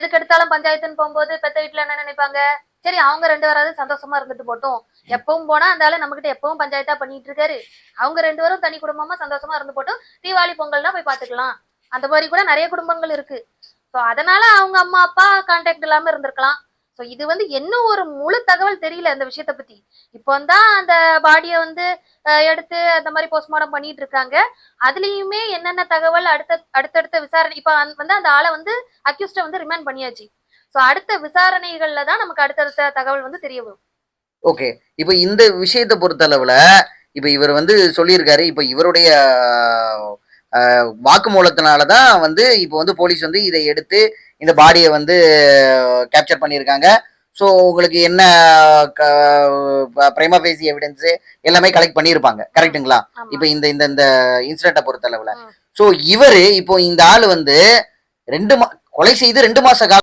எதுக்கு எடுத்தாலும் பஞ்சாயத்துன்னு போகும்போது பெத்த வீட்டுல என்ன நினைப்பாங்க, சரி அவங்க 2 பேராவது சந்தோஷமா இருந்துட்டு போட்டும். எப்பவும் போனா அந்த ஆளு நம்ம கிட்ட எப்பவும் பஞ்சாயத்தா பண்ணிட்டு இருக்காரு. அவங்க 2 பேரும் தனி குடும்பமா சந்தோஷமா இருந்து போட்டும். தீபாவளி பொங்கல்னா போய் பாத்துக்கலாம். அந்த மாதிரி கூட நிறைய குடும்பங்கள் இருக்கு. சோ அதனால அவங்க அம்மா அப்பா கான்டாக்ட் இல்லாம இருந்திருக்கலாம். சோ இது என்ன ஒரு முழு தகவல் தெரியல இந்த விஷயத்த பத்தி. இப்போ தான் அந்த பாடிய எடுத்து அந்த மாதிரி போஸ்ட்மார்டம் பண்ணிட்டு இருக்காங்க. அதுலயுமே என்னென்ன தகவல் அடுத்தடுத்த விசாரணை இப்ப அந்த ஆளை அக்யூஸ்ட ரிமாண்ட் பண்ணியாச்சு. சோ அடுத்த விசாரணைகள்ல தான் நமக்கு அடுத்தடுத்த தகவல் தெரிய வரும். ஓகே, இப்ப இந்த விஷயத்தை பொறுத்த அளவுல இப்ப இவர் சொல்லியிருக்காரு. இப்ப இவருடைய வாக்குமூலத்தினாலதான் இப்ப போலீஸ் இதை எடுத்து இந்த பாடியை கேப்சர் பண்ணியிருக்காங்க. ஸோ உங்களுக்கு என்ன பிரைமா ஃபேசி எவிடன்ஸ் எல்லாமே கலெக்ட் பண்ணியிருப்பாங்க, கரெக்டுங்களா? இப்ப இந்த இந்த இந்த இன்சிடென்ட்டை பொறுத்த அளவுல ஸோ இவரு இப்போ இந்த ஆள் கொலை செய்து 2 மாச காலம்